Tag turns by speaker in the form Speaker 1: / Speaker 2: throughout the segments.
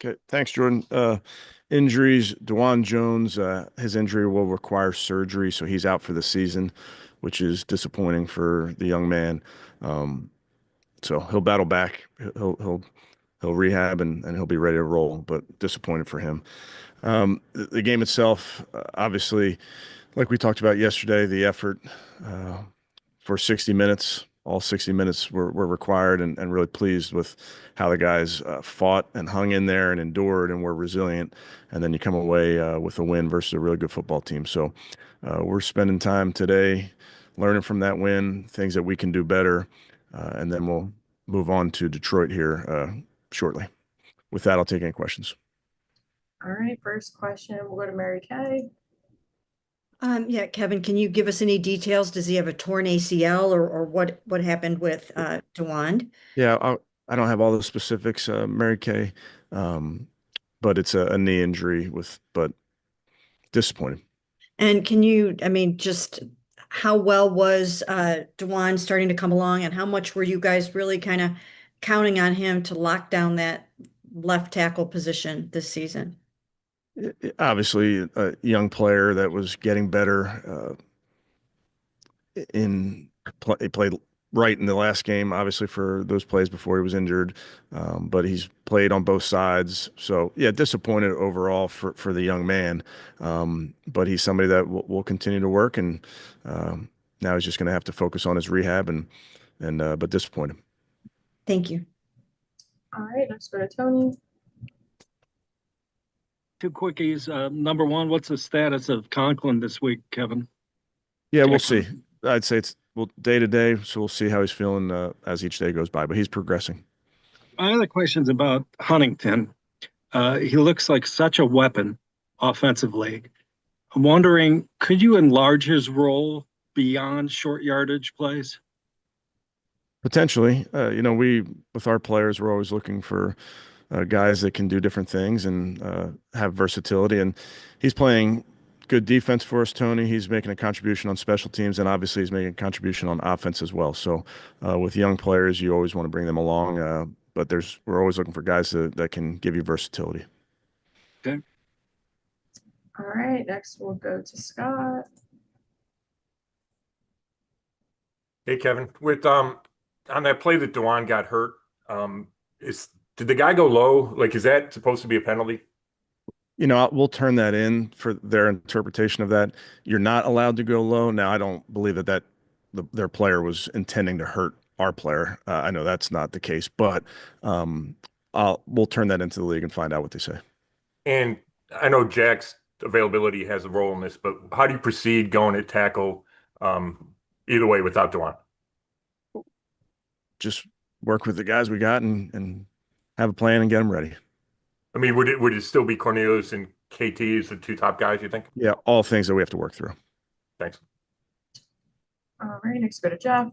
Speaker 1: Okay, thanks, Jordan. Injuries, Dewan Jones, his injury will require surgery, so he's out for the season, which is disappointing for the young man. Um, so he'll battle back. He'll rehab and he'll be ready to roll, but disappointed for him. The game itself, obviously, like we talked about yesterday, the effort uh, for 60 minutes, all 60 minutes were required, and really pleased with how the guys fought and hung in there and endured and were resilient. And then you come away with a win versus a really good football team. So we're spending time today learning from that win, things that we can do better, and then we'll move on to Detroit here shortly. With that, I'll take any questions.
Speaker 2: All right, first question, we'll go to Mary Kay.
Speaker 3: Yeah, Kevin, can you give us any details? Does he have a torn ACL or what happened with DeWand?
Speaker 1: Yeah, I don't have all the specifics, Mary Kay, but it's a knee injury but disappointing.
Speaker 3: And can you, I mean, just how well was DeWand starting to come along, and how much were you guys really kind of counting on him to lock down that left tackle position this season?
Speaker 1: Obviously, a young player that was getting better he played right in the last game, obviously for those plays before he was injured, but he's played on both sides. So yeah, disappointed overall for the young man, but he's somebody that will continue to work, and now he's just going to have to focus on his rehab but disappointed.
Speaker 3: Thank you.
Speaker 2: All right, next go to Tony.
Speaker 4: Two quickies. Number one, what's the status of Conklin this week, Kevin?
Speaker 1: Yeah, we'll see. I'd say it's day to day, so we'll see how he's feeling as each day goes by, but he's progressing.
Speaker 4: My other question's about Huntington. He looks like such a weapon offensively. I'm wondering, could you enlarge his role beyond short yardage plays?
Speaker 1: Potentially, we with our players, we're always looking for guys that can do different things and have versatility. And he's playing good defense for us, Tony. He's making a contribution on special teams, and obviously he's making a contribution on offense as well. So with young players, you always want to bring them along, but we're always looking for guys that can give you versatility.
Speaker 4: Okay.
Speaker 2: All right, next we'll go to Scott.
Speaker 5: Hey, Kevin, with on that play that Dewan got hurt, did the guy go low? Like, is that supposed to be a penalty?
Speaker 1: We'll turn that in for their interpretation of that. You're not allowed to go low. Now, I don't believe that their player was intending to hurt our player. I know that's not the case, but we'll turn that into the league and find out what they say.
Speaker 5: And I know Jack's availability has a role in this, but how do you proceed going at tackle either way without Dewan?
Speaker 1: Just work with the guys we got and have a plan and get them ready.
Speaker 5: I mean, would it still be Cornelius and KT as the two top guys, you think?
Speaker 1: Yeah, all things that we have to work through.
Speaker 5: Thanks.
Speaker 2: All right, next go to Jeff.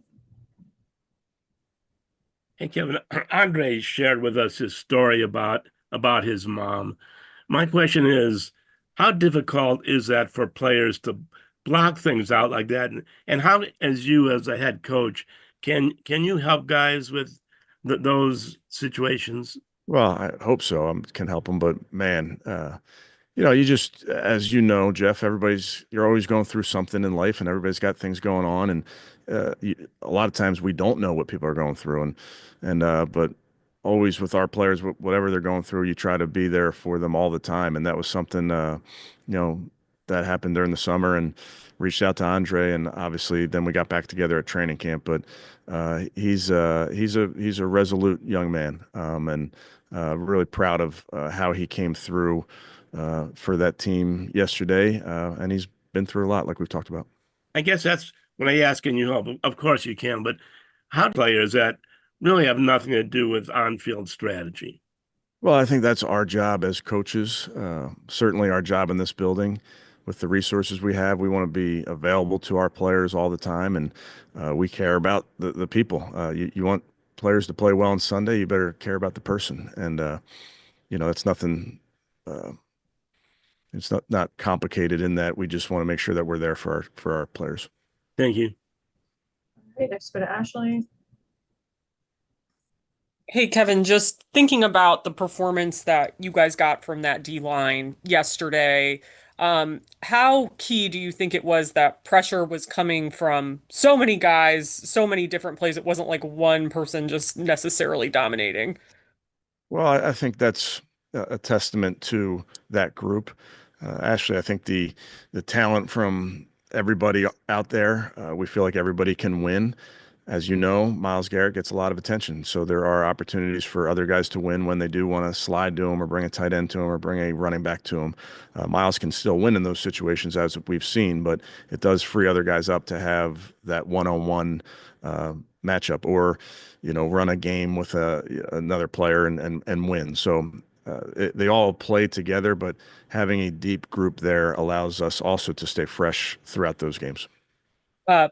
Speaker 6: Hey, Kevin, Andre shared with us his story about his mom. My question is, how difficult is that for players to block things out like that? And how, as a head coach, can you help guys with those situations?
Speaker 1: Well, I hope so. I can help them, but man, you just, as you know, Jeff, you're always going through something in life, and everybody's got things going on, and a lot of times we don't know what people are going through, but always with our players, whatever they're going through, you try to be there for them all the time, and that was something, that happened during the summer, and reached out to Andre, and obviously then we got back together at training camp. But he's a resolute young man, and really proud of how he came through for that team yesterday, and he's been through a lot, like we've talked about.
Speaker 6: I guess that's when I ask, can you help? Of course you can, but how players that really have nothing to do with on-field strategy?
Speaker 1: Well, I think that's our job as coaches, certainly our job in this building. With the resources we have, we want to be available to our players all the time, and we care about the people. You want players to play well on Sunday, you better care about the person. And, it's nothing, it's not complicated in that. We just want to make sure that we're there for our players.
Speaker 6: Thank you.
Speaker 2: All right, next go to Ashley.
Speaker 7: Hey, Kevin, just thinking about the performance that you guys got from that D line yesterday, how key do you think it was that pressure was coming from so many guys, so many different plays? It wasn't like one person just necessarily dominating.
Speaker 1: Well, I think that's a testament to that group. Ashley, I think the talent from everybody out there, we feel like everybody can win. As you know, Myles Garrett gets a lot of attention, so there are opportunities for other guys to win when they do want to slide to him or bring a tight end to him or bring a running back to him. Myles can still win in those situations, as we've seen, but it does free other guys up to have that one-on-one matchup, or run a game with another player and win. So they all play together, but having a deep group there allows us also to stay fresh throughout those games.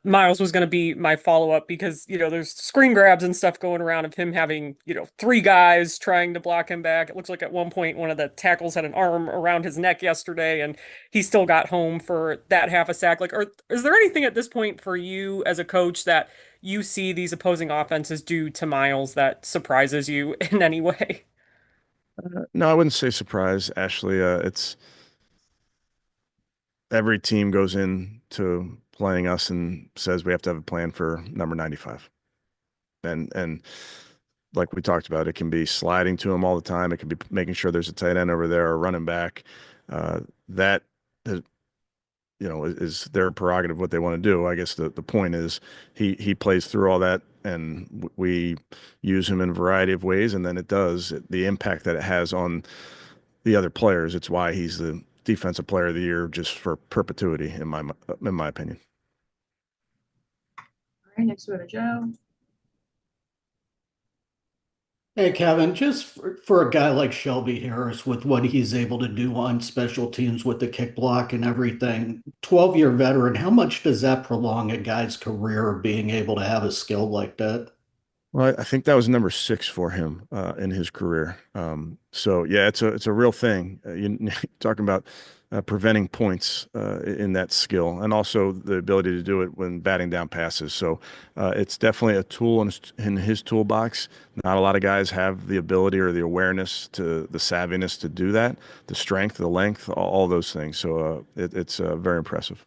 Speaker 7: Miles was going to be my follow-up because, there's screen grabs and stuff going around of him having, three guys trying to block him back. It looks like at one point one of the tackles had an arm around his neck yesterday, and he still got home for that half a sack. Like, is there anything at this point for you as a coach that you see these opposing offenses do to Miles that surprises you in any way?
Speaker 1: No, I wouldn't say surprise, Ashley. It's every team goes into playing us and says we have to have a plan for number 95. And like we talked about, it can be sliding to him all the time. It can be making sure there's a tight end over there or running back. That is their prerogative what they want to do. I guess the point is he plays through all that, and we use him in a variety of ways, and then the impact that it has on the other players. It's why he's the defensive player of the year just for perpetuity, in my opinion.
Speaker 2: All right, next we go to Joe.
Speaker 8: Hey, Kevin, just for a guy like Shelby Harris with what he's able to do on special teams with the kick block and everything, 12-year veteran, how much does that prolong a guy's career being able to have a skill like that?
Speaker 1: Well, I think that was number 6 for him in his career. So yeah, it's a real thing. You're talking about preventing points in that skill, and also the ability to do it when batting down passes. So it's definitely a tool in his toolbox. Not a lot of guys have the ability or the awareness, the savviness to do that, the strength, the length, all those things. So it's very impressive.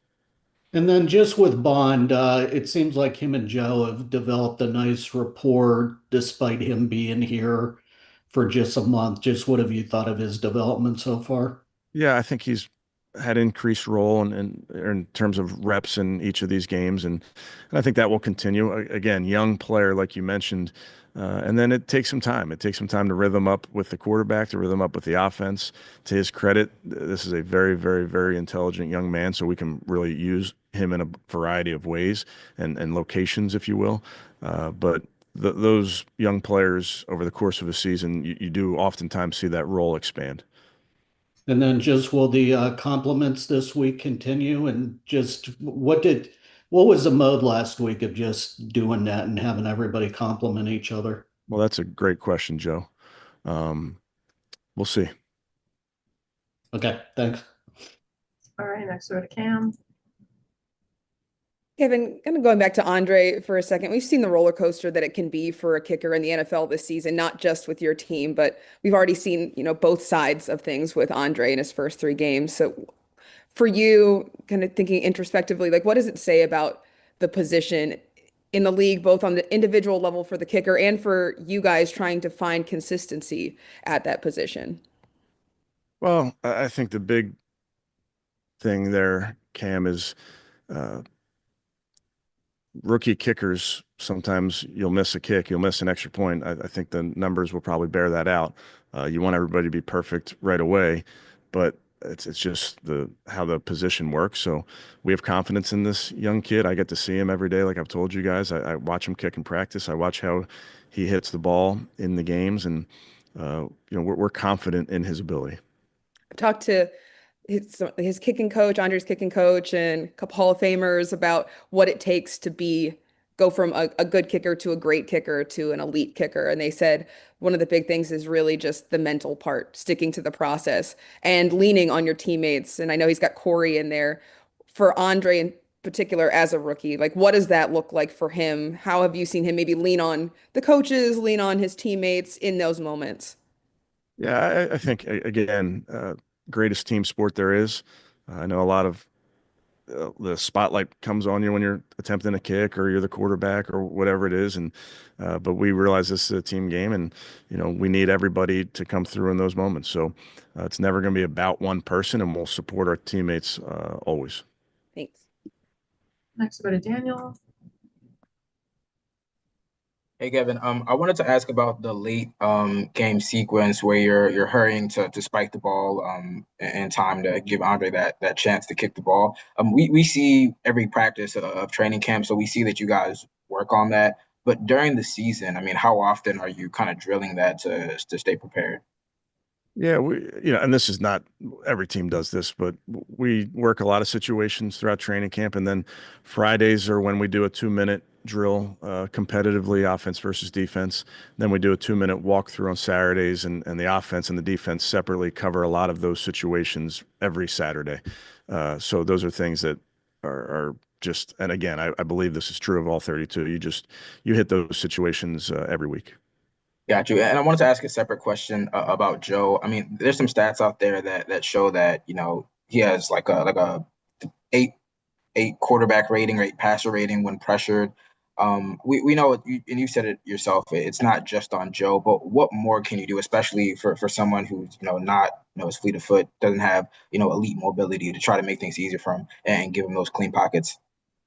Speaker 8: And then just with Bond, it seems like him and Joe have developed a nice rapport despite him being here for just a month. Just what have you thought of his development so far?
Speaker 1: Yeah, I think he's had increased role in terms of reps in each of these games, and I think that will continue. Again, young player like you mentioned, and then it takes some time. It takes some time to rhythm up with the quarterback, to rhythm up with the offense. To his credit, this is a very, very, very intelligent young man, so we can really use him in a variety of ways and locations, if you will. But those young players over the course of a season, you do oftentimes see that role expand.
Speaker 8: And then just will the compliments this week continue? And just what was the mode last week of just doing that and having everybody compliment each other?
Speaker 1: Well, that's a great question, Joe. We'll see.
Speaker 8: Okay, thanks.
Speaker 2: All right, next we go to Cam.
Speaker 9: Kevin, kind of going back to Andre for a second, we've seen the roller coaster that it can be for a kicker in the NFL this season, not just with your team, but we've already seen, both sides of things with Andre in his first 3 games. So for you, kind of thinking introspectively, like what does it say about the position in the league, both on the individual level for the kicker and for you guys trying to find consistency at that position?
Speaker 1: Well, I think the big thing there, Cam, is rookie kickers. Sometimes you'll miss a kick, you'll miss an extra point. I think the numbers will probably bear that out. You want everybody to be perfect right away, but it's just how the position works. So we have confidence in this young kid. I get to see him every day, like I've told you guys. I watch him kick in practice. I watch how he hits the ball in the games, and we're confident in his ability.
Speaker 9: I've talked to his kicking coach, Andre's kicking coach, and a couple Hall of Famers about what it takes to go from a good kicker to a great kicker to an elite kicker. And they said one of the big things is really just the mental part, sticking to the process and leaning on your teammates. And I know he's got Corey in there. For Andre, and particular as a rookie? Like, what does that look like for him? How have you seen him maybe lean on the coaches, lean on his teammates in those moments?
Speaker 1: Yeah, I think again, greatest team sport there is. I know a lot of the spotlight comes on you when you're attempting a kick or you're the quarterback or whatever it is, and but we realize this is a team game, and we need everybody to come through in those moments. So it's never going to be about one person, and we'll support our teammates always.
Speaker 9: Thanks.
Speaker 2: Next, we'll go to Daniel.
Speaker 10: Hey Kevin, I wanted to ask about the late game sequence where you're hurrying to spike the ball in time to give Andre that chance to kick the ball. We see every practice of training camp, so we see that you guys work on that. But during the season, I mean, how often are you kind of drilling that to stay prepared?
Speaker 1: Yeah, and this is not every team does this, but we work a lot of situations throughout training camp, and then Fridays are when we do a 2-minute drill, competitively, offense versus defense. Then we do a 2-minute walkthrough on Saturdays, and the offense and the defense separately cover a lot of those situations every Saturday. So those are things that are just, and again, I believe this is true of all 32. You hit those situations every week.
Speaker 10: Got you. And I wanted to ask a separate question about Joe. I mean, there's some stats out there that show that, he has like a eight quarterback rating or 8 passer rating when pressured. We know, and you said it yourself, it's not just on Joe, but what more can you do, especially for someone who's, not, is fleet of foot, doesn't have, elite mobility, to try to make things easier for him and give him those clean pockets?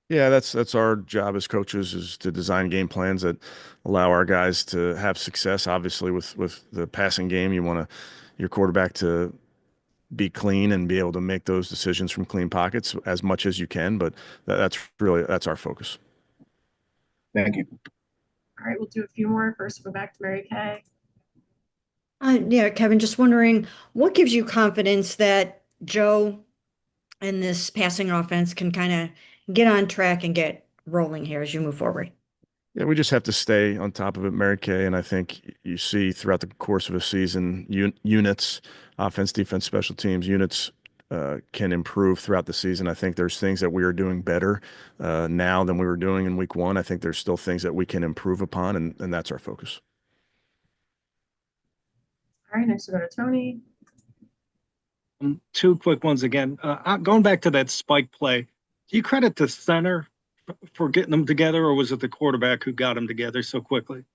Speaker 1: Yeah, that's our job as coaches, is to design game plans that allow our guys to have success. Obviously, with the passing game, you want your quarterback to be clean and be able to make those decisions from clean pockets as much as you can. But that's our focus.
Speaker 10: Thank you.
Speaker 2: All right, we'll do a few more. First, we'll go back to Mary Kay.
Speaker 3: Yeah, Kevin, just wondering what gives you confidence that Joe and this passing offense can kind of get on track and get rolling here as you move forward?
Speaker 1: Yeah, we just have to stay on top of it, Mary Kay. And I think you see throughout the course of a season, units, offense, defense, special teams, units can improve throughout the season. I think there's things that we are doing better now than we were doing in week 1. I think there's still things that we can improve upon, and that's our focus.
Speaker 2: All right, next we'll go to Tony.
Speaker 4: 2 quick ones again. Going back to that spike play, do you credit the center for getting them together, or was it the quarterback who got them together so quickly?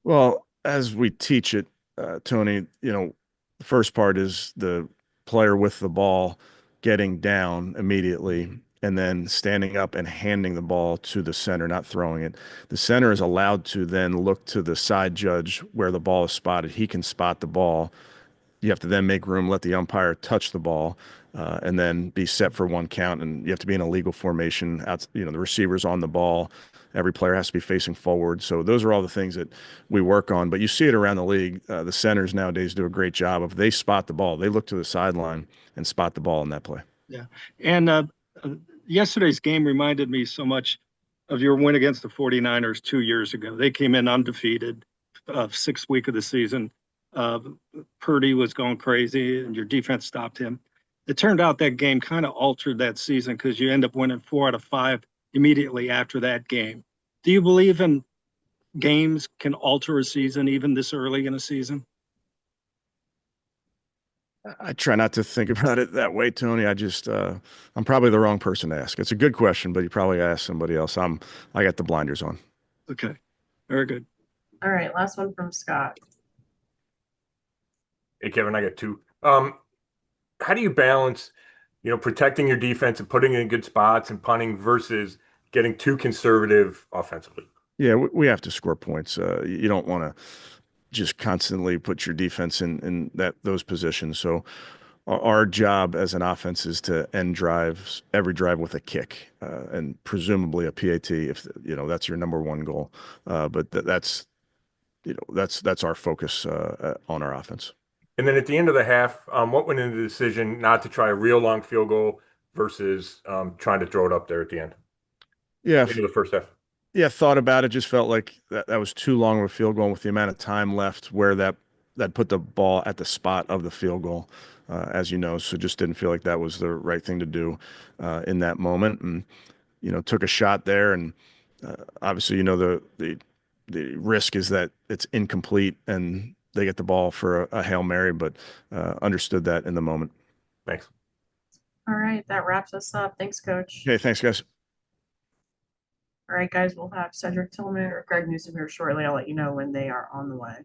Speaker 1: Well, as we teach it, Tony, the first part is the player with the ball getting down immediately and then standing up and handing the ball to the center, not throwing it. The center is allowed to then look to the side judge where the ball is spotted. He can spot the ball. You have to then make room, let the umpire touch the ball, and then be set for 1 count. And you have to be in a legal formation. The receiver's on the ball. Every player has to be facing forward. So those are all the things that we work on. But you see it around the league. The centers nowadays do a great job of, they spot the ball. They look to the sideline and spot the ball in that play.
Speaker 4: Yeah. And yesterday's game reminded me so much of your win against the 49ers 2 years ago. They came in undefeated, 6th week of the season. Purdy was going crazy and your defense stopped him. It turned out that game kind of altered that season because you end up winning 4 out of 5 immediately after that game. Do you believe in games can alter a season even this early in a season?
Speaker 1: I try not to think about it that way, Tony. I'm probably the wrong person to ask. It's a good question, but you probably ask somebody else. I got the blinders on.
Speaker 4: Okay, very good.
Speaker 2: All right, last one from Scott.
Speaker 5: Hey, Kevin, I got 2. How do you balance, protecting your defense and putting it in good spots and punting versus getting too conservative offensively?
Speaker 1: Yeah, we have to score points. You don't want to just constantly put your defense in those positions. So our job as an offense is to end every drive with a kick, and presumably a PAT if that's your number 1 goal. But that's our focus on our offense.
Speaker 5: And then at the end of the half, what went into the decision not to try a real long field goal versus trying to throw it up there at the end?
Speaker 1: Yeah,
Speaker 5: Into the first half.
Speaker 1: Yeah, thought about it. Just felt like that was too long of a field goal with the amount of time left, where that put the ball at the spot of the field goal, as you know. So just didn't feel like that was the right thing to do in that moment. And took a shot there. And obviously, the risk is that it's incomplete and they get the ball for a Hail Mary, but understood that in the moment.
Speaker 5: Thanks.
Speaker 2: All right, that wraps us up. Thanks, Coach.
Speaker 1: Okay, thanks, guys.
Speaker 2: All right, guys, we'll have Cedric Tillman or Greg Newsome here shortly. I'll let you know when they are on the way.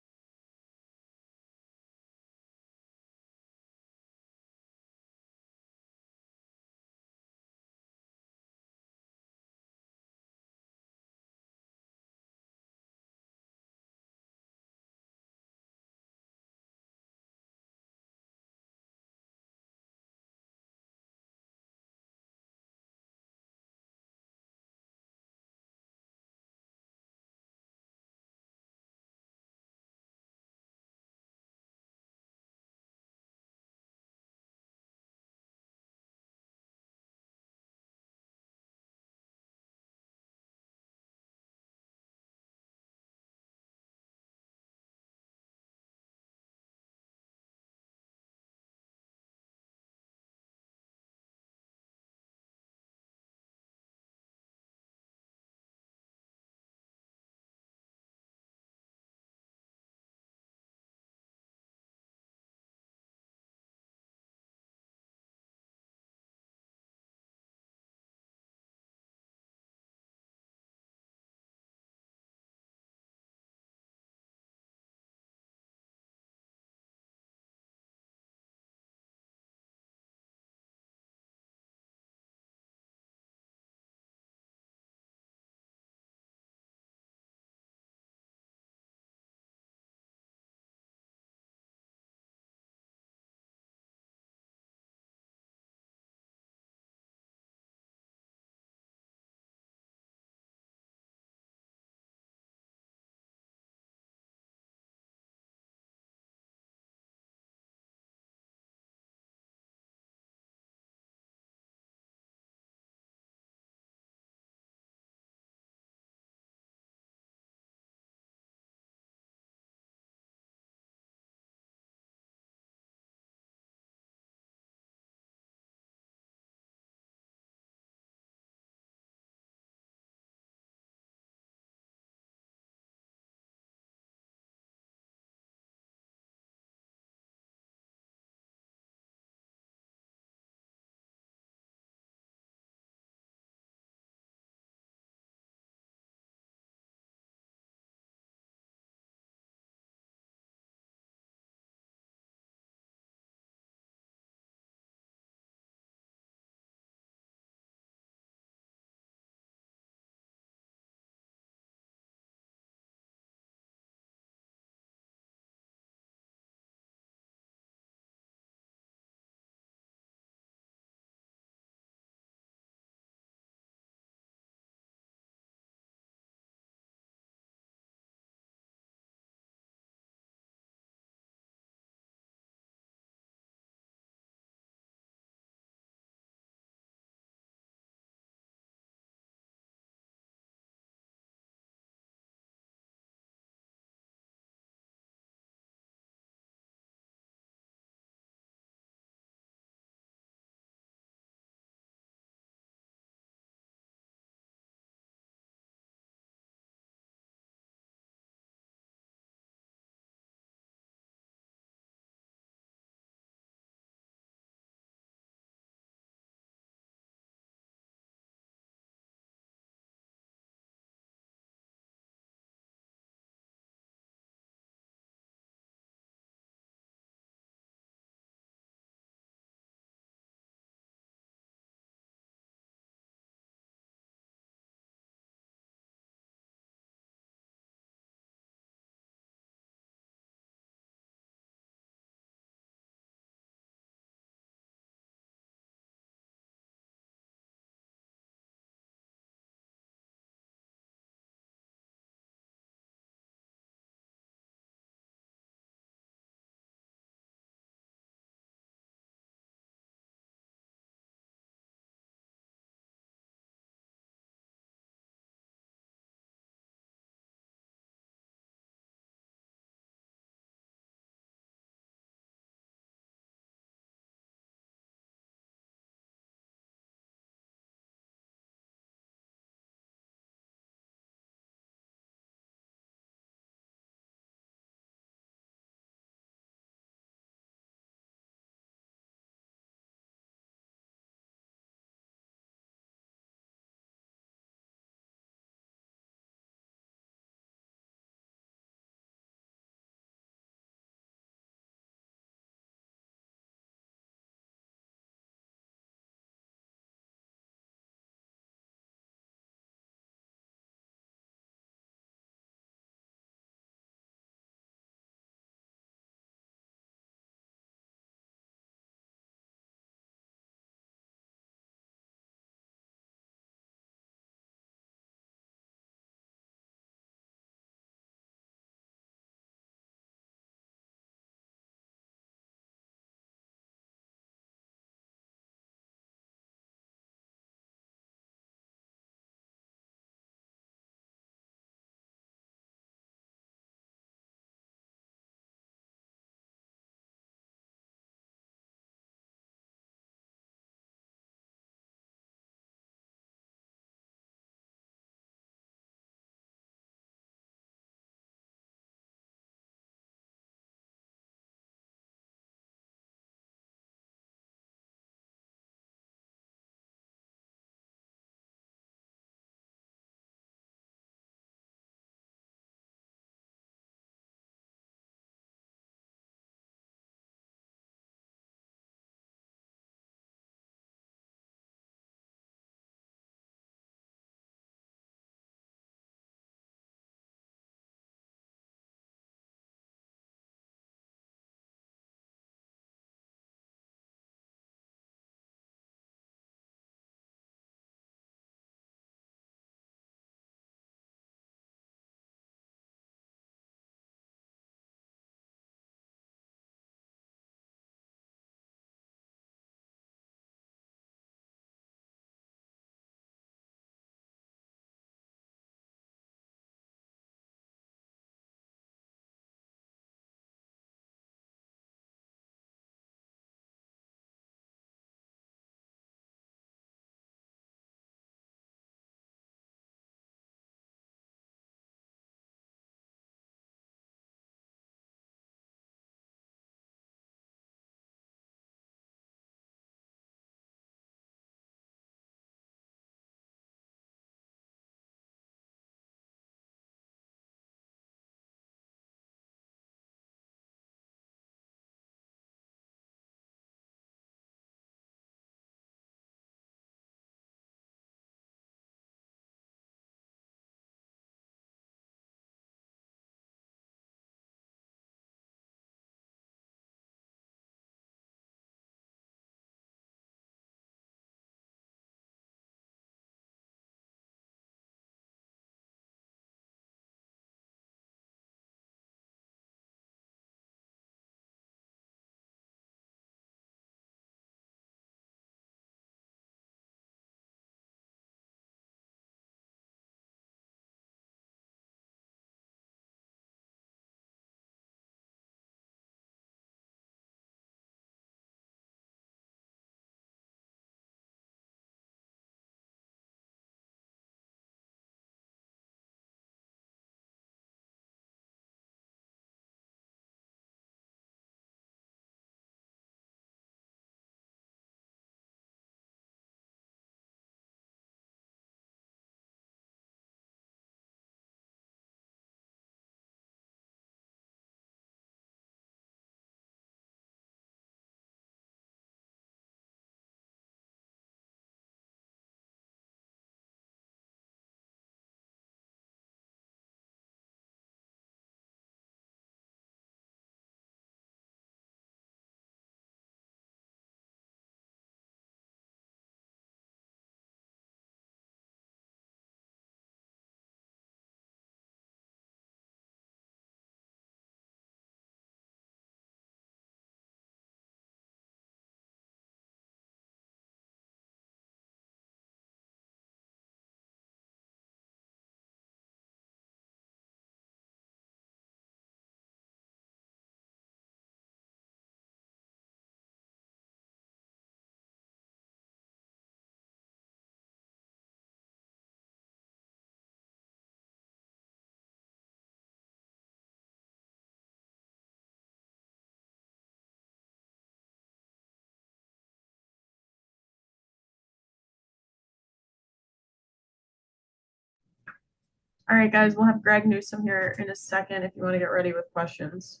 Speaker 2: All right, guys, we'll have Greg Newsome here in a second if you want to get ready with questions.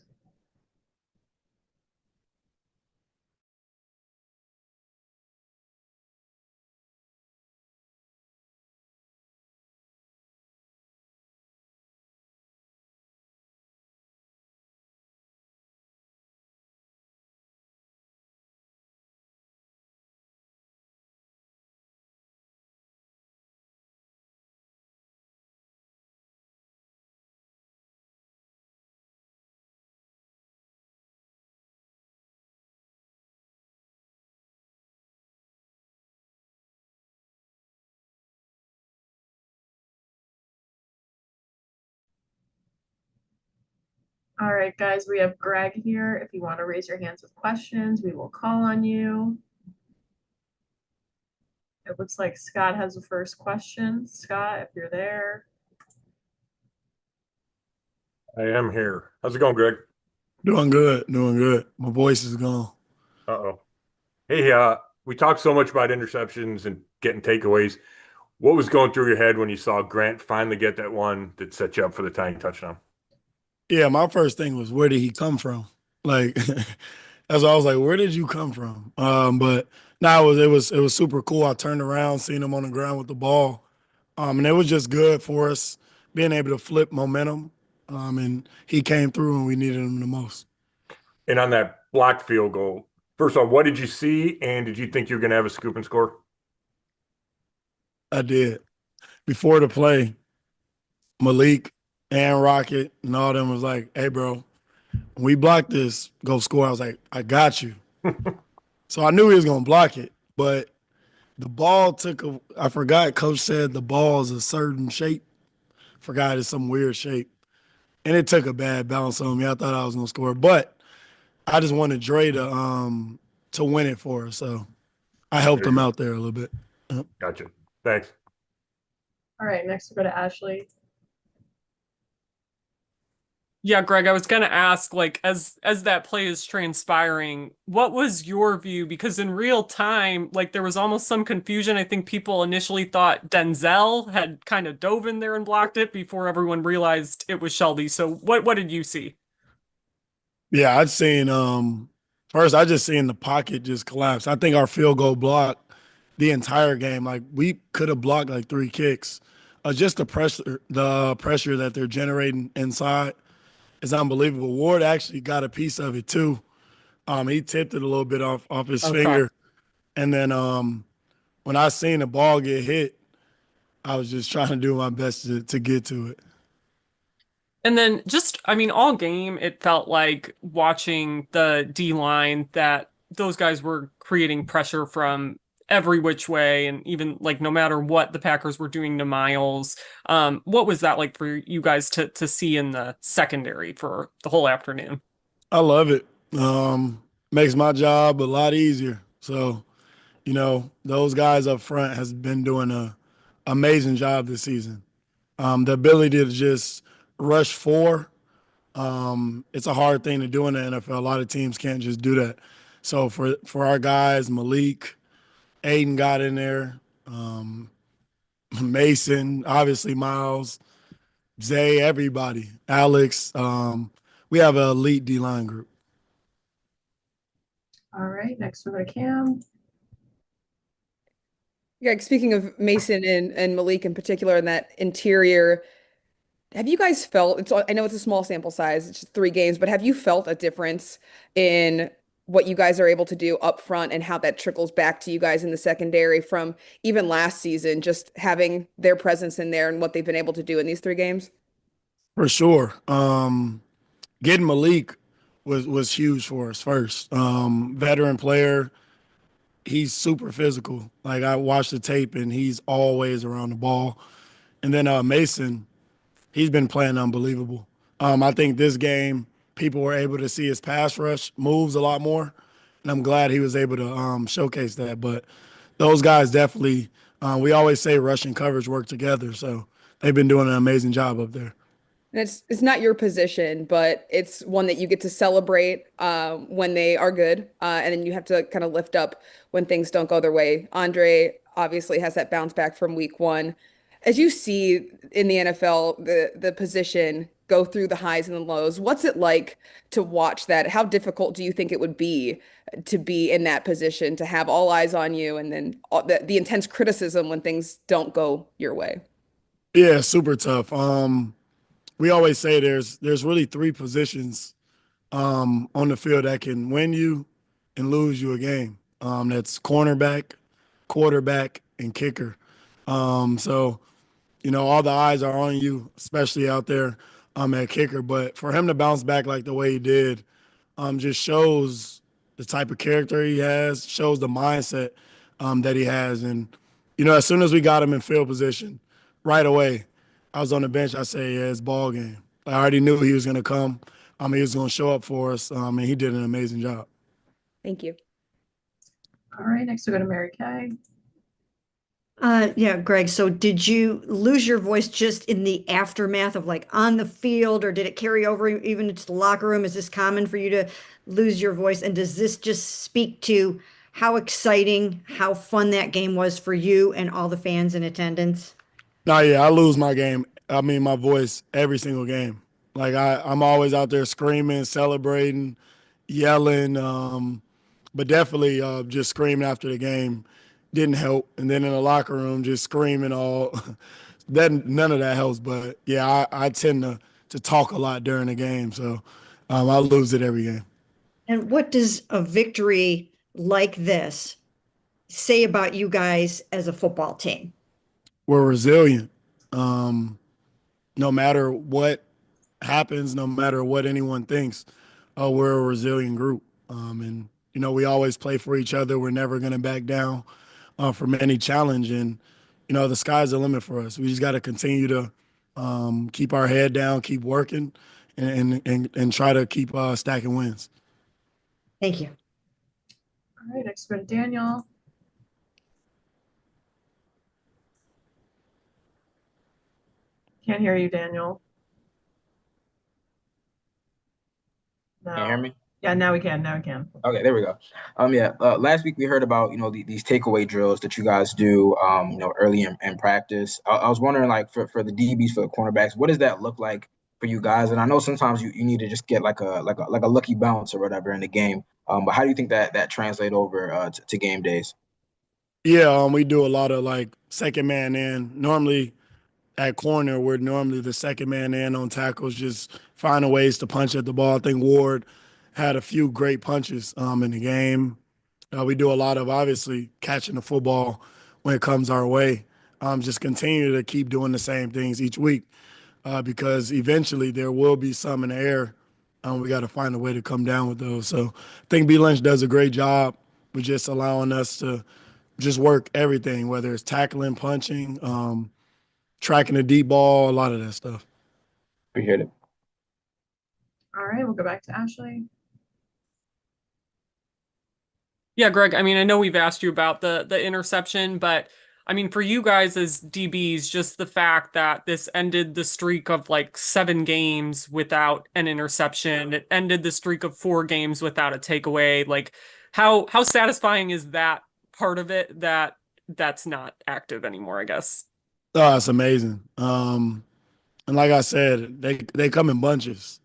Speaker 2: All right, guys, we have Greg here. If you want to raise your hands with questions, we will call on you. It looks like Scott has the first question. Scott, if you're there.
Speaker 5: I am here. How's it going, Greg?
Speaker 11: Doing good, doing good. My voice is gone.
Speaker 5: Uh-oh. Hey, we talked so much about interceptions and getting takeaways. What was going through your head when you saw Grant finally get that one that set you up for the tying touchdown?
Speaker 11: Yeah, my first thing was, where did he come from? Like, that's why I was like, where did you come from? But now it was super cool. I turned around, seen him on the ground with the ball, and it was just good for us being able to flip momentum. And he came through when we needed him the most.
Speaker 5: And on that blocked field goal, first of all, what did you see? And did you think you were going to have a scoop and score?
Speaker 11: I did. Before the play, Malik and Rocket and all them was like, hey, bro, when we block this, go score. I was like, I got you. So I knew he was going to block it, but the ball I forgot, Coach said the ball is a certain shape. Forgot it's some weird shape. And it took a bad bounce on me. I thought I was going to score, but I just wanted Dre to win it for us. So I helped him out there a little bit.
Speaker 5: Gotcha. Thanks.
Speaker 2: All right, next we'll go to Ashley.
Speaker 7: Yeah, Greg, I was gonna ask, like, as that play is transpiring, what was your view? Because in real time, like, there was almost some confusion. I think people initially thought Denzel had kind of dove in there and blocked it before everyone realized it was Shelby. So what did you see?
Speaker 11: Yeah, I'd seen first I just seen the pocket just collapse. I think our field goal block the entire game, like we could have blocked like 3 kicks. Just the pressure that they're generating inside is unbelievable. Ward actually got a piece of it too. He tipped it a little bit off his finger. And then when I seen the ball get hit, I was just trying to do my best to get to it.
Speaker 7: And then just, I mean, all game, it felt like watching the D line that those guys were creating pressure from every which way. And even like no matter what the Packers were doing to Miles, what was that like for you guys to see in the secondary for the whole afternoon?
Speaker 11: I love it. Makes my job a lot easier. So, those guys up front has been doing a amazing job this season. The ability to just rush 4, it's a hard thing to do in the NFL. A lot of teams can't just do that. So for our guys, Malik, Aiden got in there, Mason, obviously Miles, Zay, everybody, Alex. We have an elite D-line group.
Speaker 2: All right, next we'll go to Cam.
Speaker 9: Yeah, speaking of Mason and Malik in particular, and that interior, have you guys felt, I know it's a small sample size, it's just 3 games, but have you felt a difference in what you guys are able to do up front and how that trickles back to you guys in the secondary from even last season, just having their presence in there and what they've been able to do in these 3 games?
Speaker 11: For sure. Getting Malik was huge for us first. Veteran player, he's super physical. Like I watched the tape and he's always around the ball. And then Mason, he's been playing unbelievable. I think this game, people were able to see his pass rush moves a lot more, and I'm glad he was able to showcase that. But those guys definitely, we always say rush and coverage work together, so they've been doing an amazing job up there.
Speaker 9: And it's not your position, but it's one that you get to celebrate when they are good, and then you have to kind of lift up when things don't go their way. Andre obviously has that bounce back from week 1. As you see in the NFL, the position go through the highs and the lows, what's it like to watch that? How difficult do you think it would be to be in that position, to have all eyes on you, and then the intense criticism when things don't go your way?
Speaker 11: Yeah, super tough. We always say there's really three positions on the field that can win you and lose you a game. That's cornerback, quarterback, and kicker. So all the eyes are on you, especially out there at kicker. But for him to bounce back like the way he did, just shows the type of character he has, shows the mindset that he has. And as soon as we got him in field position, right away, I was on the bench. I say, yeah, it's ball game. I already knew he was going to come. He was going to show up for us, and he did an amazing job.
Speaker 9: Thank you.
Speaker 2: All right, next we go to Mary Kay.
Speaker 3: Yeah, Greg, so did you lose your voice just in the aftermath of like on the field, or did it carry over even into the locker room? Is this common for you to lose your voice? And does this just speak to how exciting, how fun that game was for you and all the fans in attendance?
Speaker 11: No, yeah, I lose my voice every single game. Like I'm always out there screaming, celebrating, yelling, but definitely just screaming after the game didn't help. And then in the locker room, just screaming all none of that helps. But yeah, I tend to talk a lot during the game, so I lose it every game.
Speaker 3: And what does a victory like this say about you guys as a football team?
Speaker 11: We're resilient. No matter what happens, no matter what anyone thinks, we're a resilient group. And we always play for each other. We're never going to back down from any challenge. And the sky's the limit for us. We just got to continue to keep our head down, keep working, and try to keep stacking wins.
Speaker 3: Thank you.
Speaker 2: All right, next we go to Daniel. Can't hear you, Daniel. No.
Speaker 10: Can you hear me?
Speaker 2: Yeah, now we can. Now we can.
Speaker 10: Okay, there we go. Last week we heard about these takeaway drills that you guys do early in practice. I was wondering, like, for the DBs, for the cornerbacks, what does that look like for you guys? And I know sometimes you need to just get like a lucky bounce or whatever in the game. But how do you think that translate over to game days?
Speaker 11: Yeah, we do a lot of like second man in. Normally at corner, we're normally the second man in on tackles, just finding ways to punch at the ball. I think Ward had a few great punches in the game. We do a lot of obviously catching the football when it comes our way. Just continue to keep doing the same things each week because eventually there will be some in the air. We got to find a way to come down with those. So I think B. Lynch does a great job with just allowing us to just work everything, whether it's tackling, punching, tracking the deep ball, a lot of that stuff.
Speaker 10: Appreciate it.
Speaker 2: All right, we'll go back to Ashley.
Speaker 7: Yeah, Greg, I mean, I know we've asked you about the interception, but I mean, for you guys as DBs, just the fact that this ended the streak of like 7 games without an interception, it ended the streak of 4 games without a takeaway. Like, how satisfying is that part of it that's not active anymore, I guess?
Speaker 11: Oh, it's amazing. And like I said, they come in bunches.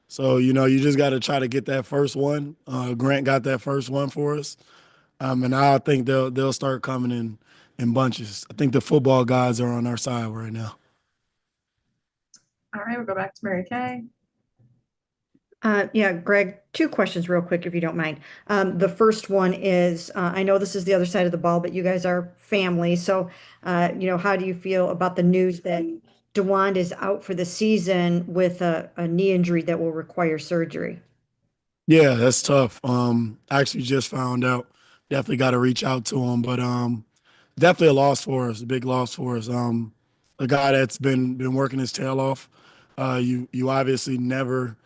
Speaker 11: So, you just got to try to get that first one. Grant got that first one for us. And I think they'll start coming in bunches. I think the football guys are on our side right now.
Speaker 2: All right, we'll go back to Mary Kay.
Speaker 3: Yeah, Greg, 2 questions real quick, if you don't mind. The first one is, I know this is the other side of the ball, but you guys are family. So, how do you feel about the news that DeWand is out for the season with a knee injury that will require surgery?
Speaker 11: Yeah, that's tough. I actually just found out. Definitely got to reach out to him, but definitely a loss for us, a big loss for us. A guy that's been working his tail off. You obviously never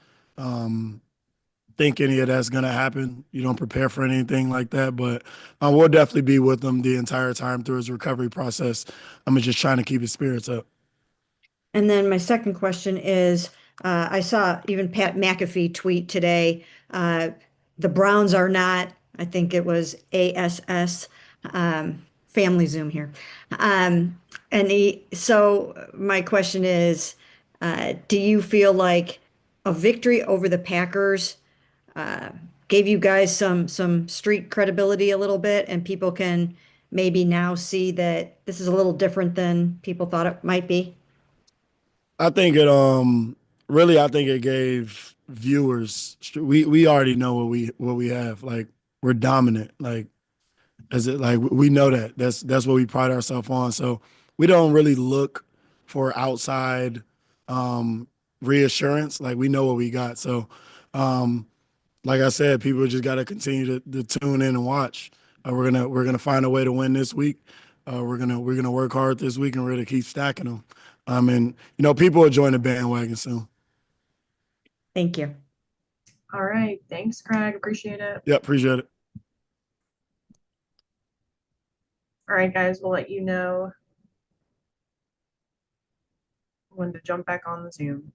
Speaker 11: think any of that's gonna happen. You don't prepare for anything like that, but we'll definitely be with him the entire time through his recovery process. I'm just trying to keep his spirits up.
Speaker 3: And then my second question is, I saw even Pat McAfee tweet today, the Browns are not, I think it was ASS, family Zoom here, So my question is, do you feel like a victory over the Packers uh, gave you guys some street credibility a little bit, and people can maybe now see that this is a little different than people thought it might be?
Speaker 11: I think it gave viewers we already know what we have. Like we're dominant. Like as it like we know that. That's what we pride ourselves on. So we don't really look for outside reassurance. Like we know what we got. So like I said, people just got to continue to tune in and watch. We're gonna find a way to win this week. We're gonna work hard this week, and we're gonna keep stacking them. And people will join the bandwagon soon.
Speaker 3: Thank you.
Speaker 2: All right. Thanks, Craig. Appreciate it.
Speaker 11: Yeah, appreciate it.
Speaker 2: All right, guys, we'll let you know when to jump back on the Zoom.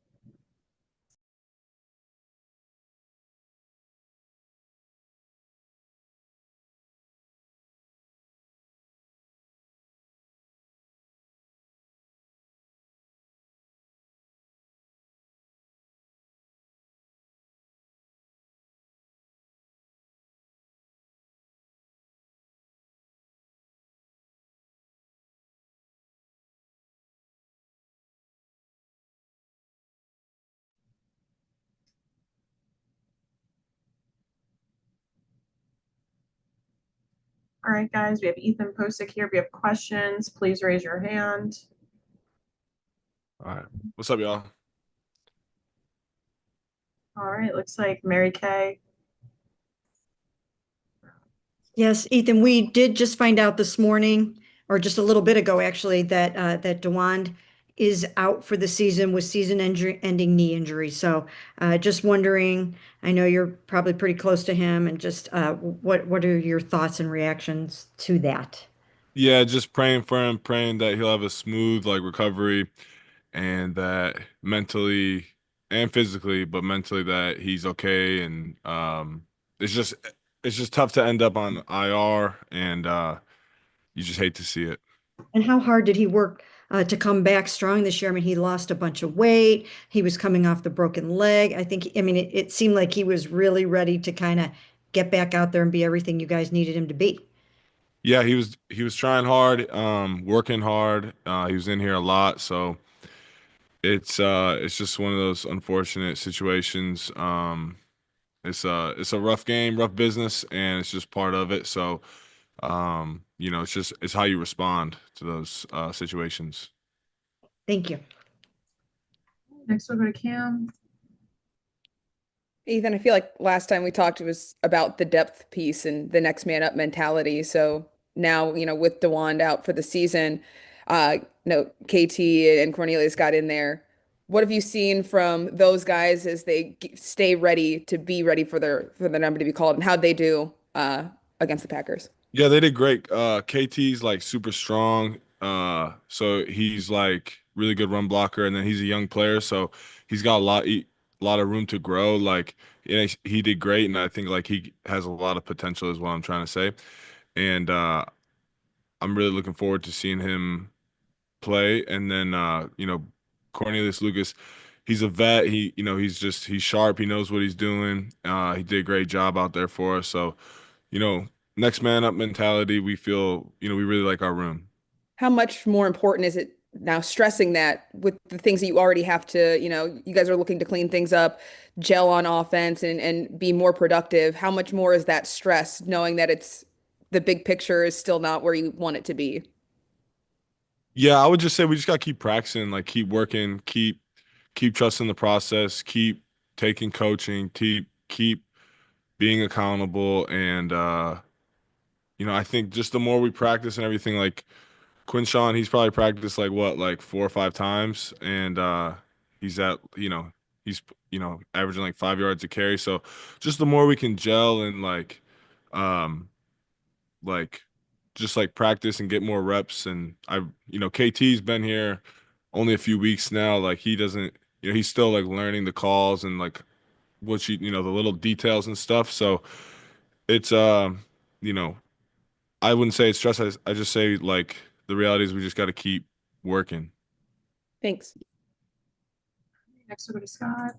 Speaker 2: All right, guys, we have Ethan Pocic here. If you have questions, please raise your hand.
Speaker 12: All right. What's up, y'all?
Speaker 2: All right, looks like Mary Kay.
Speaker 3: Yes, Ethan, we did just find out this morning, or just a little bit ago, actually, that DeWand is out for the season with season-ending knee injury. So just wondering, I know you're probably pretty close to him, and just what are your thoughts and reactions to that?
Speaker 12: Yeah, just praying for him, praying that he'll have a smooth recovery and that mentally and physically, but mentally that he's okay. And it's just tough to end up on IR, and you just hate to see it.
Speaker 3: And how hard did he work to come back strong this year? I mean, he lost a bunch of weight. He was coming off the broken leg. I mean, it seemed like he was really ready to kind of get back out there and be everything you guys needed him to be.
Speaker 12: Yeah, he was trying hard, working hard. He was in here a lot, so it's just one of those unfortunate situations. It's a rough game, rough business, and it's just part of it. So, it's how you respond to those situations.
Speaker 3: Thank you.
Speaker 2: Next, we'll go to Cam.
Speaker 9: Ethan, I feel like last time we talked, it was about the depth piece and the next man up mentality. So now, with DeWand out for the season, no, KT and Cornelius got in there. What have you seen from those guys as they stay ready to be ready for their number to be called, and how'd they do against the Packers?
Speaker 12: Yeah, they did great. KT's like super strong. So he's like really good run blocker, and then he's a young player, so he's got a lot of room to grow. Like, yeah, he did great, and I think like he has a lot of potential is what I'm trying to say. And I'm really looking forward to seeing him play. And then Cornelius Lucas, he's a vet. He's sharp. He knows what he's doing. He did a great job out there for us. So, next man up mentality, we feel, we really like our room.
Speaker 9: How much more important is it now, stressing that with the things that you already have to, you guys are looking to clean things up, gel on offense and be more productive. How much more is that stress, knowing that the big picture is still not where you want it to be?
Speaker 12: Yeah, I would just say we just got to keep practicing, like keep working, keep trusting the process, keep taking coaching, keep being accountable. And I think just the more we practice and everything, like Quinshawn, he's probably practiced like 4 or 5 times, and he's at he's averaging like 5 yards a carry. So just the more we can gel and um like just like practice and get more reps. And KT's been here only a few weeks now. Like he doesn't, he's still like learning the calls and like the little details and stuff. So it's I wouldn't say it's stress. I just say like the reality is we just got to keep working.
Speaker 9: Thanks.
Speaker 2: Next, we'll go to Scott.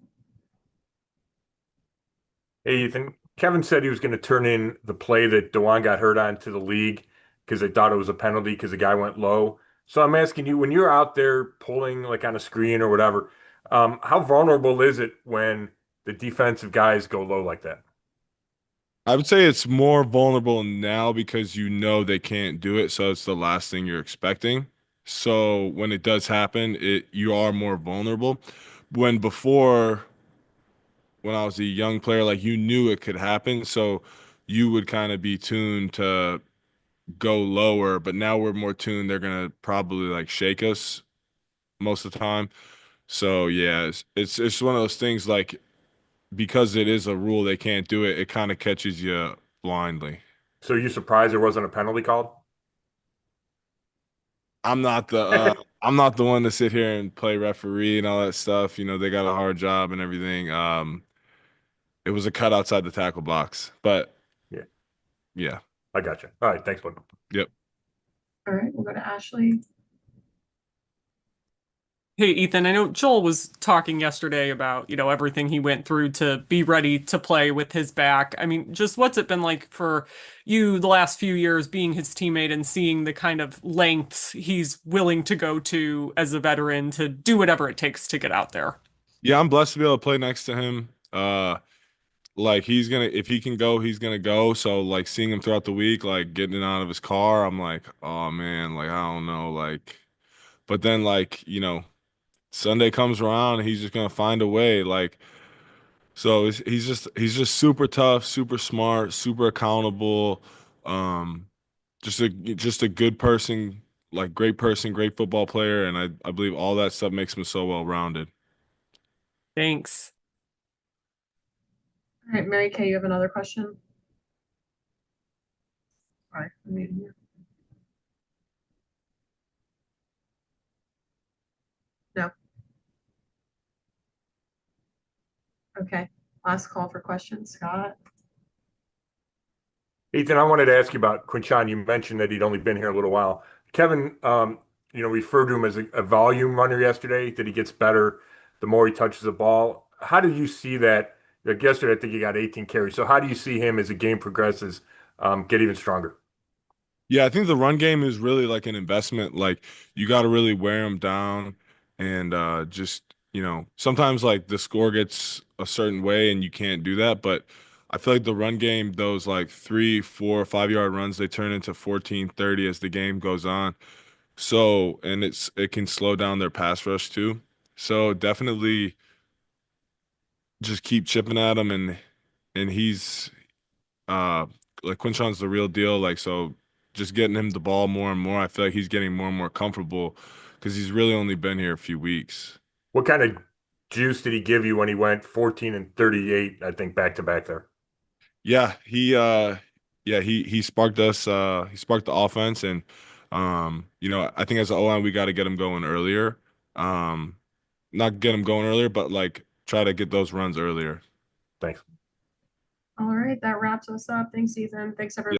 Speaker 5: Hey, Ethan. Kevin said he was going to turn in the play that Dewan got hurt on to the league because they thought it was a penalty because the guy went low. So I'm asking you, when you're out there pulling like on a screen or whatever, how vulnerable is it when the defensive guys go low like that?
Speaker 12: I would say it's more vulnerable now because you know they can't do it, so it's the last thing you're expecting. So when it does happen, you are more vulnerable. Before, when I was a young player, like you knew it could happen, so you would kind of be tuned to go lower. But now we're more tuned; they're gonna probably like shake us most of the time. So yeah, it's just one of those things like, because it is a rule they can't do it, it kind of catches you blindly.
Speaker 5: So are you surprised there wasn't a penalty called?
Speaker 12: I'm not the one to sit here and play referee and all that stuff. You know, they got a hard job and everything. It was a cut outside the tackle box, but yeah.
Speaker 5: I got you. All right, thanks, bud.
Speaker 12: Yep.
Speaker 2: All right, we'll go to Ashley.
Speaker 7: Hey, Ethan, I know Joel was talking yesterday about, everything he went through to be ready to play with his back. I mean, just what's it been like for you the last few years being his teammate and seeing the kind of lengths he's willing to go to as a veteran to do whatever it takes to get out there?
Speaker 12: Yeah, I'm blessed to be able to play next to him. Like if he can go, he's gonna go. So like seeing him throughout the week, like getting out of his car, I'm like, oh man, like I don't know, like. But then like Sunday comes around and he's just gonna find a way. Like, so he's just super tough, super smart, super accountable. Just a good person, like great person, great football player, and I believe all that stuff makes him so well rounded.
Speaker 7: Thanks.
Speaker 2: All right, Mary Kay, you have another question? All right, I'm muting you. No. Okay, last call for questions, Scott.
Speaker 5: Ethan, I wanted to ask you about Quinshon. You mentioned that he'd only been here a little while. Kevin, referred to him as a volume runner yesterday, that he gets better the more he touches the ball. How do you see that? Like yesterday, I think he got 18 carries. So how do you see him as the game progresses, get even stronger?
Speaker 12: Yeah, I think the run game is really like an investment. Like you got to really wear him down, and just sometimes like the score gets a certain way and you can't do that. But I feel like the run game, those like 3, 4, 5 yard runs, they turn into 14, 30 as the game goes on. So, and it can slow down their pass rush too. So definitely just keep chipping at him, and he's like Quinshon's the real deal. Like, so just getting him the ball more and more, I feel like he's getting more and more comfortable because he's really only been here a few weeks.
Speaker 5: What kind of juice did he give you when he went 14 and 38, I think, back to back there?
Speaker 12: Yeah, he sparked us, he sparked the offense, and I think as an O-line we got to get him going earlier. Not get him going earlier, but like try to get those runs earlier.
Speaker 5: Thanks.
Speaker 2: All right, that wraps us up. Thanks, Ethan. Thanks, everyone.